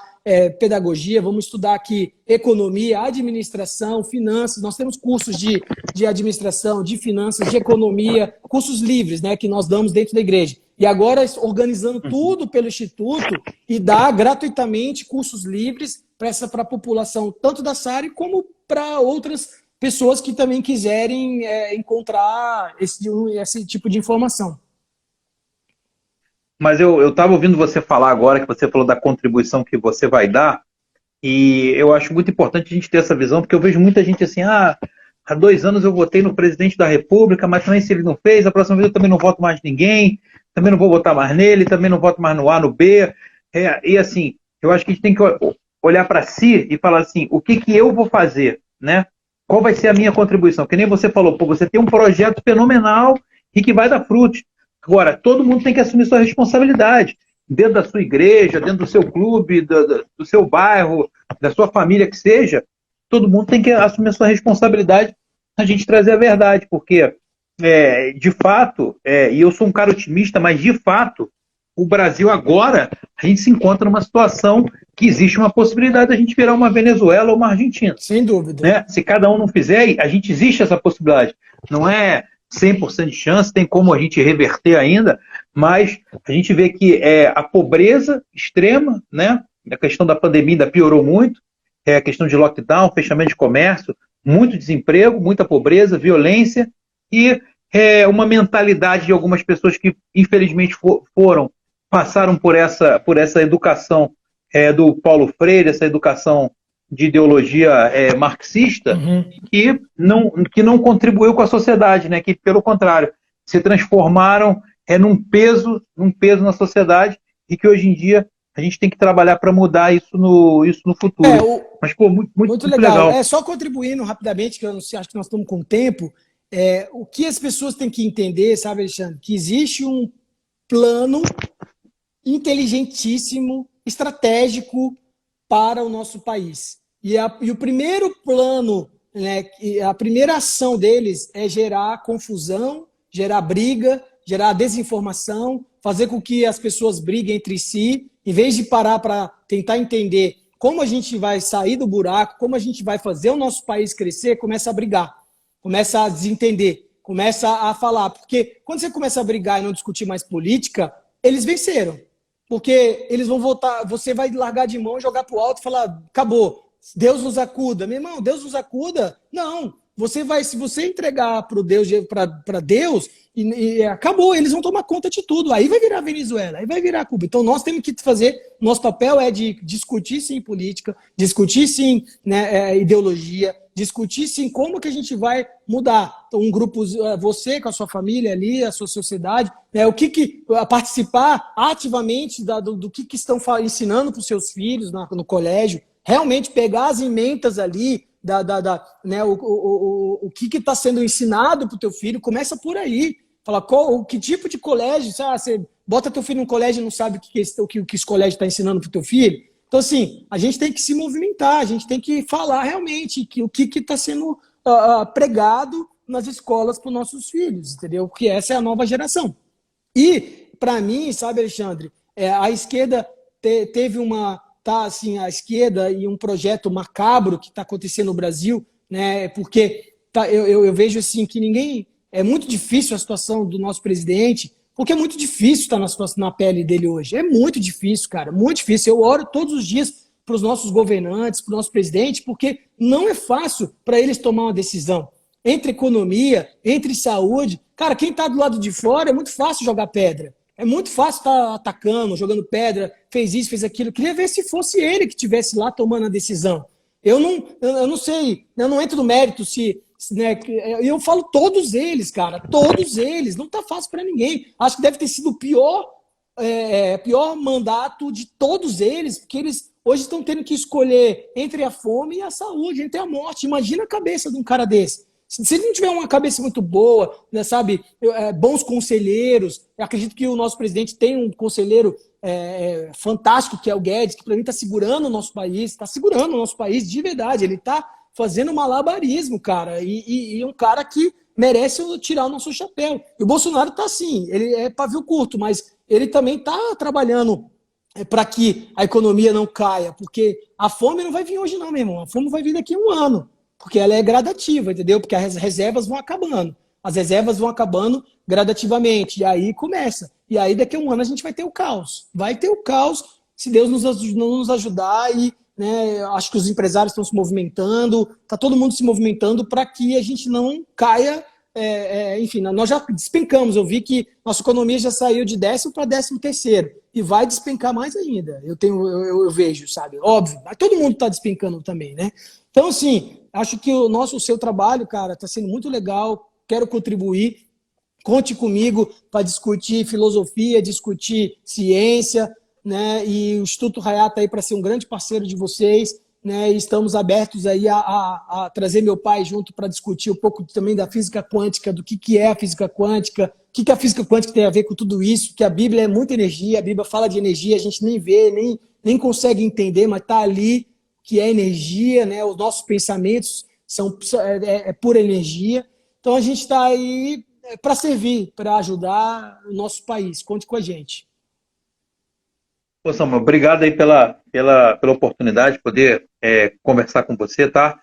pedagogia, vamos estudar aqui economia, administração, finanças. Nós temos cursos de administração, de finanças, de economia, cursos livres, né, que nós damos dentro da igreja. E agora organizando tudo pelo Instituto e dá gratuitamente cursos livres para a população, tanto da SARI como para outras pessoas que também quiserem encontrar esse tipo de informação. Mas eu estava ouvindo você falar agora, que você falou da contribuição que você vai dar, e eu acho muito importante a gente ter essa visão, porque eu vejo muita gente assim, há 2 anos eu votei no presidente da República, mas também se ele não fez, a próxima vez eu também não voto mais ninguém, também não vou votar mais nele, também não voto mais no A, no B. E assim, eu acho que a gente tem que olhar para si e falar assim, o que eu vou fazer, né? Qual vai ser a minha contribuição? Que nem você falou, pô, você tem um projeto fenomenal e que vai dar frutos. Agora, todo mundo tem que assumir sua responsabilidade, dentro da sua igreja, dentro do seu clube, do seu bairro, da sua família que seja, todo mundo tem que assumir a sua responsabilidade a gente trazer a verdade, porque, de fato, e eu sou um cara otimista, mas de fato, o Brasil agora, a gente se encontra numa situação que existe uma possibilidade de a gente virar uma Venezuela ou uma Argentina. Sem dúvida. Né? Se cada um não fizer, a gente existe essa possibilidade. Não é 100% de chance, tem como a gente reverter ainda, mas a gente vê que a pobreza extrema, né? A questão da pandemia ainda piorou muito, a questão de lockdown, fechamento de comércio, muito desemprego, muita pobreza, violência e uma mentalidade de algumas pessoas que infelizmente passaram por essa educação do Paulo Freire, essa educação de ideologia marxista, que não contribuiu com a sociedade, né? Que, pelo contrário, se transformaram num peso na sociedade e que hoje em dia a gente tem que trabalhar para mudar isso no futuro. Mas, pô, muito legal. Só contribuindo rapidamente, que eu não sei, acho que nós estamos com tempo, o que as pessoas têm que entender, sabe, Alexandre? Que existe um plano inteligentíssimo, estratégico para o nosso país. E o primeiro plano, né, a primeira ação deles é gerar confusão, gerar briga, gerar desinformação, fazer com que as pessoas briguem entre si, em vez de parar para tentar entender como a gente vai sair do buraco, como a gente vai fazer o nosso país crescer, começa a brigar, começa a desentender, começa a falar. Porque quando você começa a brigar e não discutir mais política, eles venceram. Porque eles vão voltar, você vai largar de mão, jogar para o alto e falar, acabou. Deus nos acuda. Meu irmão, Deus nos acuda? Não. Você vai, se você entregar para Deus, e acabou, eles vão tomar conta de tudo. Aí vai virar Venezuela, aí vai virar Cuba. Então nós temos que fazer, nosso papel é de discutir sim política, discutir sim, né, ideologia, discutir sim como que a gente vai mudar. Então, um grupo, você com a sua família ali, a sua sociedade, né, participar ativamente do que estão ensinando para os seus filhos no colégio, realmente pegar as ementas ali, né, o que está sendo ensinado para o teu filho, começa por aí. Fala, que tipo de colégio? Você bota teu filho num colégio e não sabe o que esse colégio está ensinando para o teu filho? Então, assim, a gente tem que se movimentar, a gente tem que falar realmente o que está sendo pregado nas escolas para os nossos filhos, entendeu? Porque essa é a nova geração. E, para mim, sabe, Alexandre, a esquerda teve assim, a esquerda e um projeto macabro que está acontecendo no Brasil, né? Porque eu vejo assim que é muito difícil a situação do nosso presidente, porque é muito difícil estar na pele dele hoje. É muito difícil, cara, muito difícil. Eu oro todos os dias para os nossos governantes, para o nosso presidente, porque não é fácil para eles tomar uma decisão. Entre economia, entre saúde, cara, quem está do lado de fora é muito fácil jogar pedra. É muito fácil estar atacando, jogando pedra, fez isso, fez aquilo. Eu queria ver se fosse ele que estivesse lá tomando a decisão. Eu não sei, eu não entro no mérito né, eu falo todos eles, cara, todos eles. Não está fácil para ninguém. Acho que deve ter sido o pior mandato de todos eles, porque eles hoje estão tendo que escolher entre a fome e a saúde, entre a morte. Imagina a cabeça de um cara desse. Se ele não tiver uma cabeça muito boa, né, sabe, bons conselheiros, eu acredito que o nosso presidente tem um conselheiro fantástico, que é o Guedes, que para mim está segurando o nosso país de verdade. Ele está fazendo malabarismo, cara, e um cara que merece tirar o nosso chapéu. E o Bolsonaro está assim, ele é pavio curto, mas ele também está trabalhando para que a economia não caia, porque a fome não vai vir hoje não, meu irmão, a fome vai vir daqui a um ano. Porque ela é gradativa, entendeu? Porque as reservas vão acabando. As reservas vão acabando gradativamente. E aí começa. E aí daqui a um ano a gente vai ter o caos. Vai ter o caos se Deus não nos ajudar. E né, acho que os empresários estão se movimentando. Está todo mundo se movimentando para que a gente não caia. Enfim, nós já despencamos. Eu vi que nossa economia já saiu de 10º para 13º. E vai despencar mais ainda. Eu vejo, sabe? Óbvio. Mas todo mundo está despencando também, né? Então, assim, acho que o seu trabalho, cara, está sendo muito legal. Quero contribuir. Conte comigo para discutir filosofia, discutir ciência, né? E o Instituto Hayat está aí para ser um grande parceiro de vocês, né? E estamos abertos aí a trazer meu pai junto para discutir um pouco também da física quântica, do que é a física quântica, o que a física quântica tem a ver com tudo isso, que a Bíblia é muita energia, a Bíblia fala de energia, a gente nem vê, nem consegue entender, mas está ali, que é energia, né? Os nossos pensamentos é pura energia. Então a gente está aí para servir, para ajudar o nosso país. Conte com a gente. Pô, Samuel, obrigado aí pela oportunidade de poder conversar com você, tá?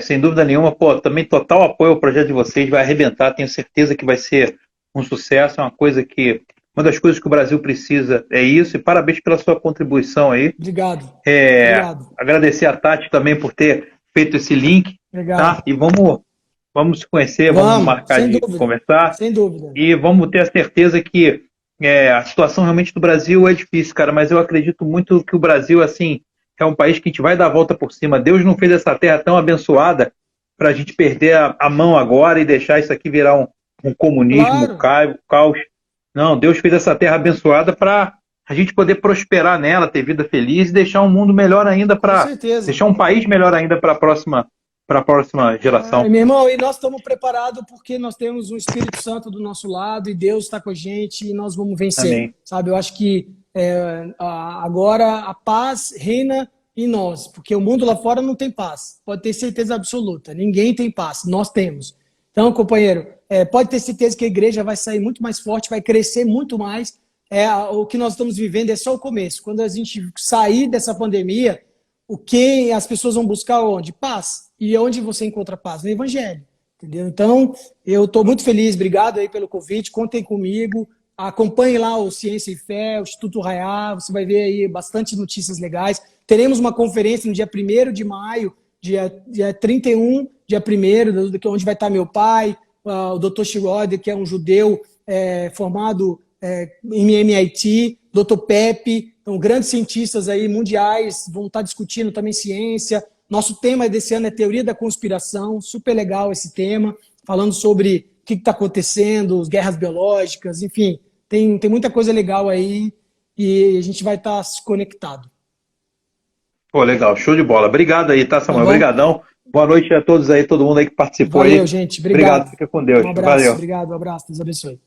Sem dúvida nenhuma, pô, também total apoio ao projeto de vocês, vai arrebentar, tenho certeza que vai ser um sucesso, é uma das coisas que o Brasil precisa é isso, e parabéns pela sua contribuição aí. Obrigado. Obrigado. Agradecer a Tati também por ter feito esse link. Obrigado. Tá? E vamos se conhecer, vamos marcar de conversar. Sem dúvida. E vamos ter a certeza que a situação realmente do Brasil é difícil, cara, mas eu acredito muito que o Brasil, assim, é um país que a gente vai dar a volta por cima. Deus não fez essa terra tão abençoada para a gente perder a mão agora e deixar isso aqui virar um comunismo, claro. Caos. Não, Deus fez essa terra abençoada para a gente poder prosperar nela, ter vida feliz e deixar um mundo melhor ainda deixar um país melhor ainda para a próxima geração. Meu irmão, e nós estamos preparados porque nós temos um Espírito Santo do nosso lado e Deus está com a gente e nós vamos vencer. Amém. Sabe? Eu acho que agora a paz reina em nós, porque o mundo lá fora não tem paz. Pode ter certeza absoluta. Ninguém tem paz. Nós temos. Então, companheiro, pode ter certeza que a igreja vai sair muito mais forte, vai crescer muito mais. O que nós estamos vivendo é só o começo. Quando a gente sair dessa pandemia, as pessoas vão buscar onde? Paz. E onde você encontra paz? No Evangelho. Entendeu? Então, eu estou muito feliz. Obrigado aí pelo convite. Contem comigo. Acompanhe lá o Ciência e Fé, o Instituto Hayat. Você vai ver aí bastante notícias legais. Teremos uma conferência no dia 1º de maio, dia 31, dia 1º, onde vai estar meu pai, o Dr. Shirode, que é um judeu formado em MIT, Dr. Pepe, então, grandes cientistas aí mundiais vão estar discutindo também ciência. Nosso tema desse ano é teoria da conspiração, super legal esse tema, falando sobre o que está acontecendo, as guerras biológicas, enfim, tem muita coisa legal aí e a gente vai estar se conectado. Pô, legal, show de bola. Obrigado aí, tá, Samuel? Tá bom? Obrigadão. Boa noite a todos aí, todo mundo aí que participou Valeu, aí. gente. Obrigado. Fica com Deus. Um abraço. Valeu. Obrigado, um abraço. Deus abençoe.